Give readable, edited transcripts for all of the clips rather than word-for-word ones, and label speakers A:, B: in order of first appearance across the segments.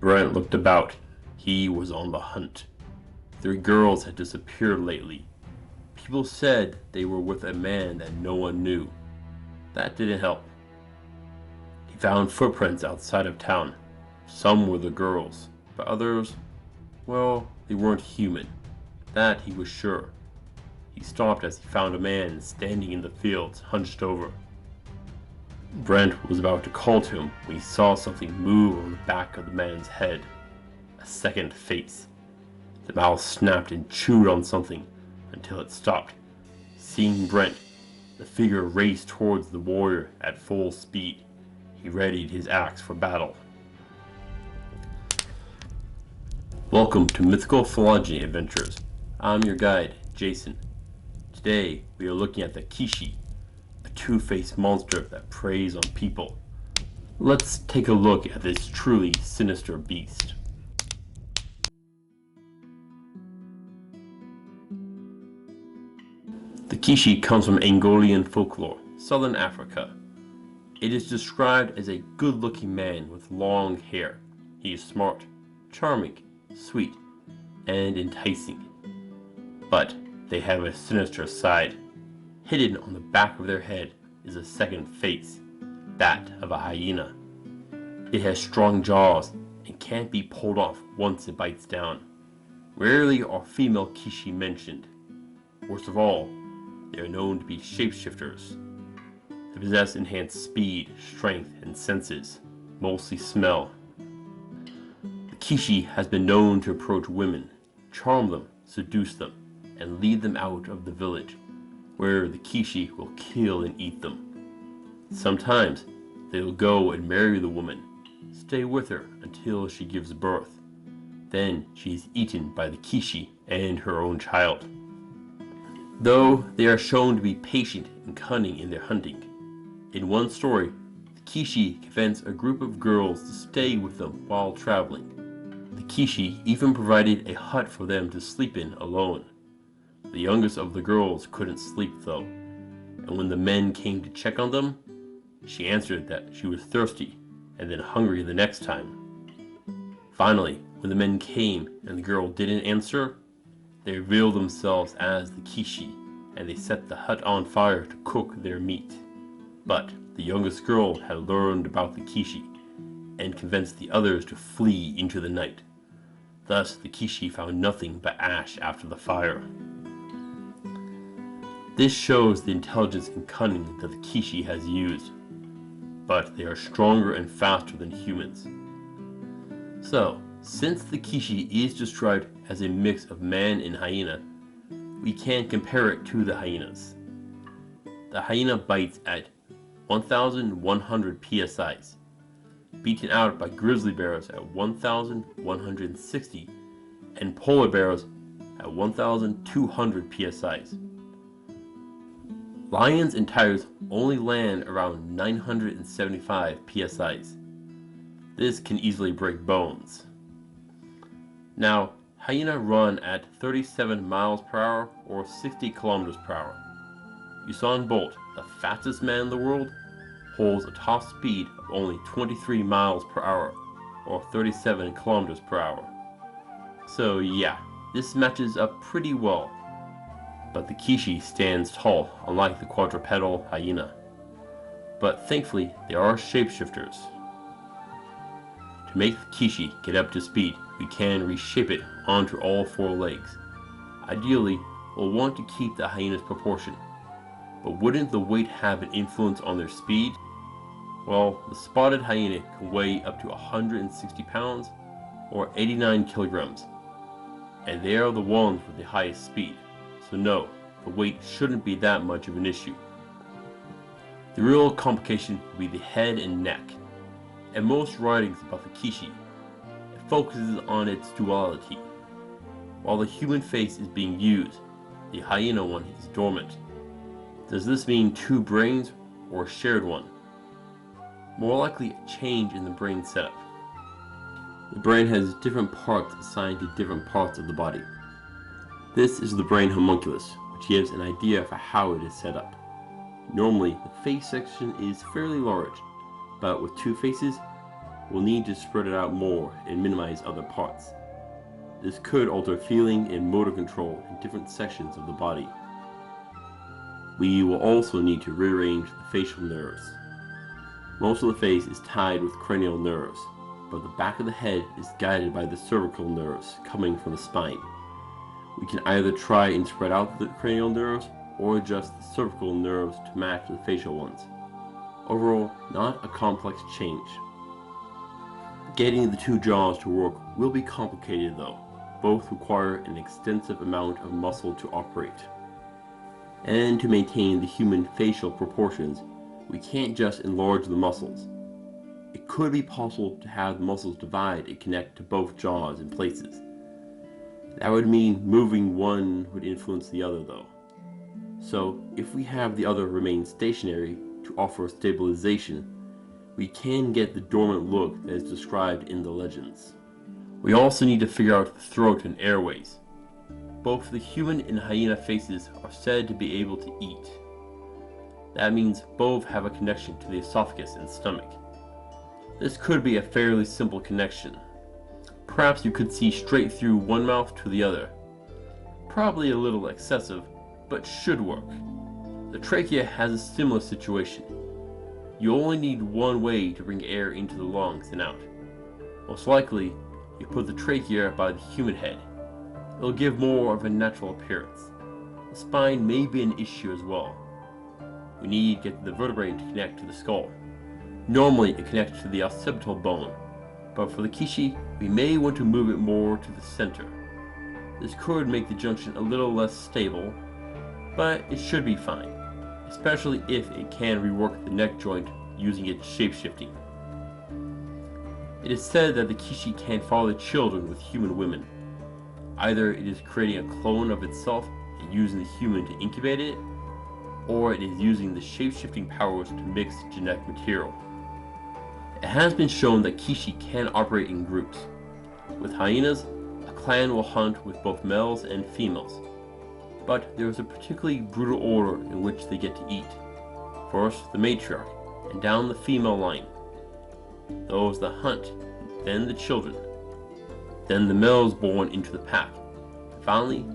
A: Brent looked about. He was on the hunt. 3 girls had disappeared lately. People said they were with a man that no one knew. That didn't help. He found footprints outside of town. Some were the girls, but others, well, they weren't human. That he was sure. He stopped as he found a man standing in the fields, hunched over. Brent was about to call to him when he saw something move on the back of the man's head. A second face. The mouth snapped and chewed on something until it stopped. Seeing Brent, the figure raced towards the warrior at full speed. He readied his axe for battle. Welcome to Mythical Phylogeny Adventures. I'm your guide, Jason. Today we are looking at the Kishi, a two-faced monster that preys on people. Let's take a look at this truly sinister beast. The Kishi comes from Angolan folklore, southern Africa. It is described as a good-looking man with long hair. He is smart, charming, sweet, and enticing. But they have a sinister side. Hidden on the back of their head is a second face, that of a hyena. It has strong jaws and can't be pulled off once it bites down. Rarely are female Kishi mentioned. Worst of all, they are known to be shapeshifters. They possess enhanced speed, strength, and senses, mostly smell. The Kishi has been known to approach women, charm them, seduce them, and lead them out of the village, where the Kishi will kill and eat them. Sometimes they will go and marry the woman, stay with her until she gives birth. Then she is eaten by the Kishi and her own child. Though they are shown to be patient and cunning in their hunting. In one story, the Kishi convinced a group of girls to stay with them while traveling. The Kishi even provided a hut for them to sleep in alone. The youngest of the girls couldn't sleep though, and when the men came to check on them, she answered that she was thirsty and then hungry the next time. Finally, when the men came and the girl didn't answer, they revealed themselves as the Kishi, and they set the hut on fire to cook their meat. But the youngest girl had learned about the Kishi, and convinced the others to flee into the night. Thus the Kishi found nothing but ash after the fire. This shows the intelligence and cunning that the Kishi has used, but they are stronger and faster than humans. So, since the Kishi is described as a mix of man and hyena, we can compare it to the hyenas. The hyena bites at 1,100 psi's, beaten out by grizzly bears at 1,160 and polar bears at 1,200 psi's. Lions and tigers only land around 975 psi's. This can easily break bones. Now, hyena run at 37 miles per hour or 60 kilometers per hour. Usain Bolt, the fastest man in the world, holds a top speed of only 23 miles per hour or 37 kilometers per hour. So yeah, this matches up pretty well. But the Kishi stands tall, unlike the quadrupedal hyena. But thankfully, they are shapeshifters. To make the Kishi get up to speed, we can reshape it onto all 4 legs. Ideally, we'll want to keep the hyena's proportion. But wouldn't the weight have an influence on their speed? Well, the spotted hyena can weigh up to 160 pounds or 89 kilograms. And they are the ones with the highest speed. So no, the weight shouldn't be that much of an issue. The real complication will be the head and neck. In most writings about the Kishi, it focuses on its duality. While the human face is being used, the hyena one is dormant. Does this mean 2 brains or a shared one? More likely a change in the brain setup. The brain has different parts assigned to different parts of the body. This is the brain homunculus, which gives an idea for how it is set up. Normally, the face section is fairly large, but with 2 faces, we'll need to spread it out more and minimize other parts. This could alter feeling and motor control in different sections of the body. We will also need to rearrange the facial nerves. Most of the face is tied with cranial nerves, but the back of the head is guided by the cervical nerves coming from the spine. We can either try and spread out the cranial nerves or adjust the cervical nerves to match the facial ones. Overall, not a complex change. Getting the two jaws to work will be complicated though. Both require an extensive amount of muscle to operate. And to maintain the human facial proportions, we can't just enlarge the muscles. It could be possible to have the muscles divide and connect to both jaws in places. That would mean moving one would influence the other though. So if we have the other remain stationary to offer stabilization, we can get the dormant look that is described in the legends. We also need to figure out the throat and airways. Both the human and hyena faces are said to be able to eat. That means both have a connection to the esophagus and stomach. This could be a fairly simple connection. Perhaps you could see straight through one mouth to the other. Probably a little excessive, but should work. The trachea has a similar situation. You only need one way to bring air into the lungs and out. Most likely, you put the trachea by the human head. It'll give more of a natural appearance. The spine may be an issue as well. We need to get the vertebrae to connect to the skull. Normally it connects to the occipital bone, but for the Kishi, we may want to move it more to the center. This could make the junction a little less stable, but it should be fine, especially if it can rework the neck joint using its shape-shifting. It is said that the Kishi can father children with human women. Either it is creating a clone of itself and using the human to incubate it, or it is using the shape-shifting powers to mix genetic material. It has been shown that Kishi can operate in groups. With hyenas, a clan will hunt with both males and females. But there is a particularly brutal order in which they get to eat. First the matriarch, and down the female line. Those that hunt, then the children. Then the males born into the pack. And finally,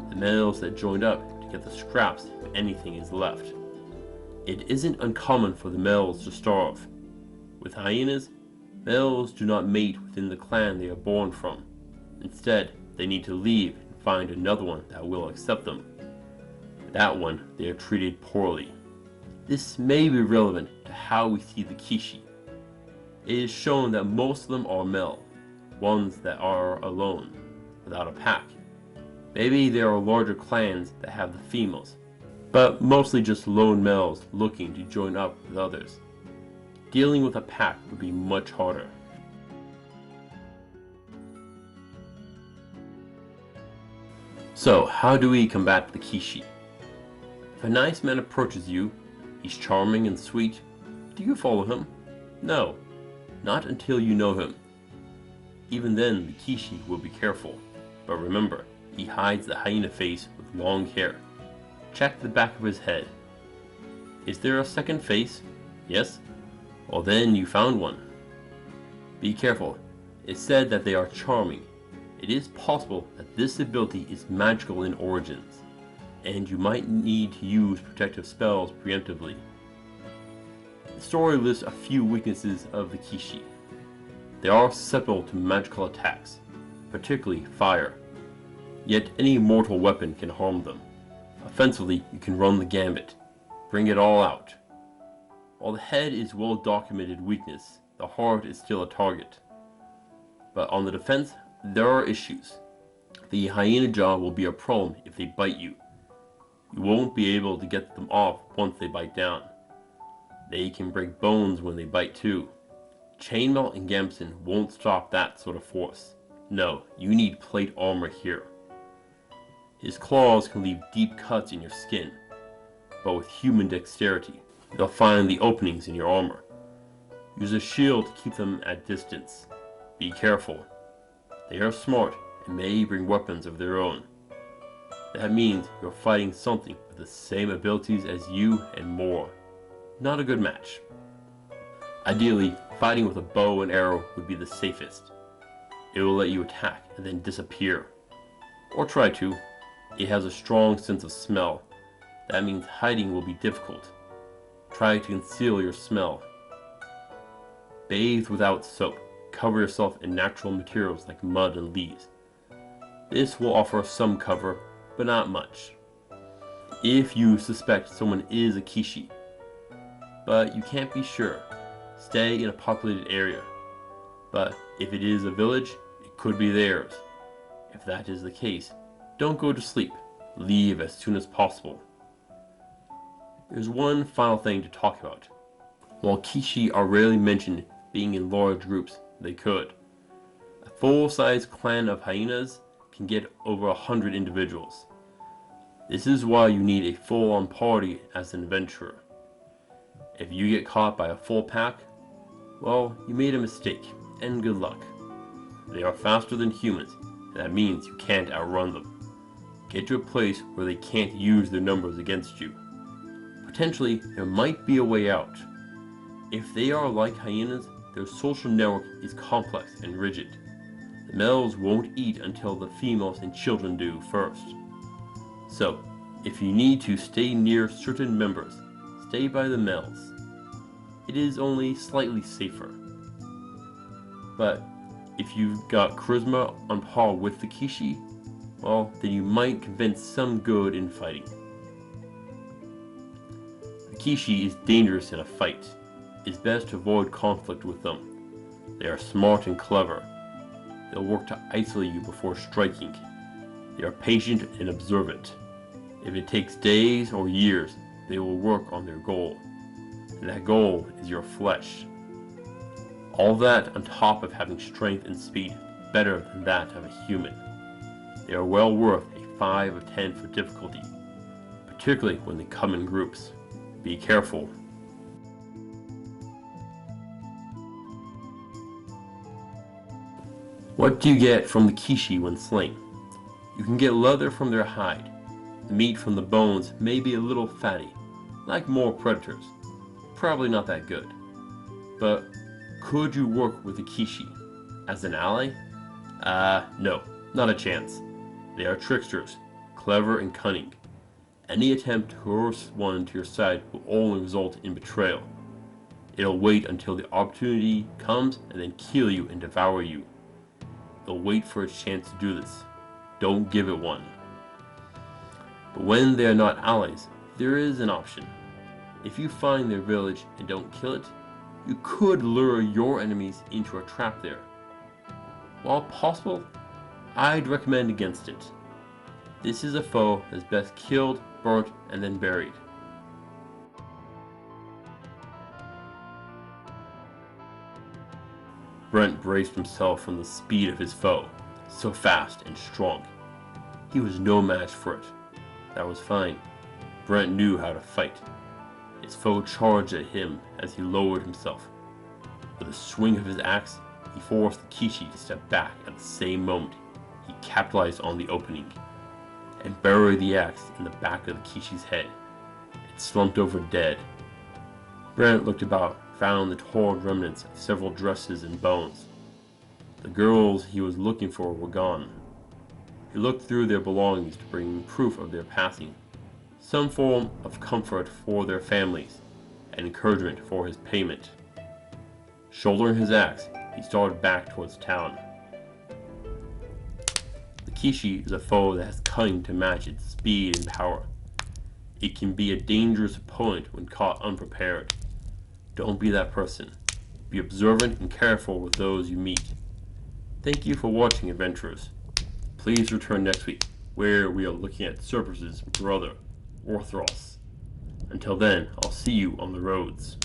A: the males that joined up to get the scraps if anything is left. It isn't uncommon for the males to starve. With hyenas, males do not mate within the clan they are born from. Instead, they need to leave and find another one that will accept them. That one, they are treated poorly. This may be relevant to how we see the Kishi. It is shown that most of them are male, ones that are alone, without a pack. Maybe there are larger clans that have the females, but mostly just lone males looking to join up with others. Dealing with a pack would be much harder. So, how do we combat the Kishi? If a nice man approaches you, he's charming and sweet, do you follow him? No, not until you know him. Even then, the Kishi will be careful, but remember, he hides the hyena face with long hair. Check the back of his head. Is there a second face? Yes? Well then you found one. Be careful. It's said that they are charming. It is possible that this ability is magical in origins, and you might need to use protective spells preemptively. The story lists a few weaknesses of the Kishi. They are susceptible to magical attacks, particularly fire. Yet any mortal weapon can harm them. Offensively, you can run the gambit. Bring it all out. While the head is well-documented weakness, the heart is still a target. But on the defense, there are issues. The hyena jaw will be a problem if they bite you. You won't be able to get them off once they bite down. They can break bones when they bite too. Chainmail and gambeson won't stop that sort of force. No, you need plate armor here. His claws can leave deep cuts in your skin, but with human dexterity, they'll find the openings in your armor. Use a shield to keep them at distance. Be careful. They are smart and may bring weapons of their own. That means you're fighting something with the same abilities as you and more. Not a good match. Ideally, fighting with a bow and arrow would be the safest. It will let you attack and then disappear. Or try to. It has a strong sense of smell. That means hiding will be difficult. Try to conceal your smell. Bathe without soap. Cover yourself in natural materials like mud and leaves. This will offer some cover, but not much. If you suspect someone is a Kishi, but you can't be sure, stay in a populated area. But if it is a village, it could be theirs. If that is the case, don't go to sleep. Leave as soon as possible. There's one final thing to talk about. While Kishi are rarely mentioned being in large groups, they could. A full-size clan of hyenas can get over 100 individuals. This is why you need a full-on party as an adventurer. If you get caught by a full pack, well, you made a mistake, and good luck. They are faster than humans, and that means you can't outrun them. Get to a place where they can't use their numbers against you. Potentially, there might be a way out. If they are like hyenas, their social network is complex and rigid. The males won't eat until the females and children do first. So, if you need to stay near certain members, stay by the males. It is only slightly safer. But if you've got charisma on par with the Kishi, well, then you might convince some good in fighting. The Kishi is dangerous in a fight. It's best to avoid conflict with them. They are smart and clever. They'll work to isolate you before striking. They are patient and observant. If it takes days or years, they will work on their goal. And that goal is your flesh. All that on top of having strength and speed better than that of a human. They are well worth a 5 of 10 for difficulty, particularly when they come in groups. Be careful. What do you get from the Kishi when slain? You can get leather from their hide. The meat from the bones may be a little fatty, like more predators. Probably not that good. But could you work with the Kishi? As an ally? No, not a chance. They are tricksters, clever and cunning. Any attempt to coerce one to your side will only result in betrayal. It'll wait until the opportunity comes and then kill you and devour you. It'll wait for its chance to do this. Don't give it one. But when they are not allies, there is an option. If you find their village and don't kill it, you could lure your enemies into a trap there. While possible, I'd recommend against it. This is a foe that's best killed, burnt, and then buried. Brent braced himself from the speed of his foe, so fast and strong. He was no match for it. That was fine. Brent knew how to fight. His foe charged at him as he lowered himself. With a swing of his axe, he forced the Kishi to step back at the same moment. He capitalized on the opening and buried the axe in the back of the Kishi's head. It slumped over dead. Brent looked about, found the torn remnants of several dresses and bones. The girls he was looking for were gone. He looked through their belongings to bring proof of their passing, some form of comfort for their families, and encouragement for his payment. Shouldering his axe, he started back towards town. The Kishi is a foe that has cunning to match its speed and power. It can be a dangerous opponent when caught unprepared. Don't be that person. Be observant and careful with those you meet. Thank you for watching, adventurers. Please return next week, where we are looking at Cerberus's brother, Orthros. Until then, I'll see you on the roads.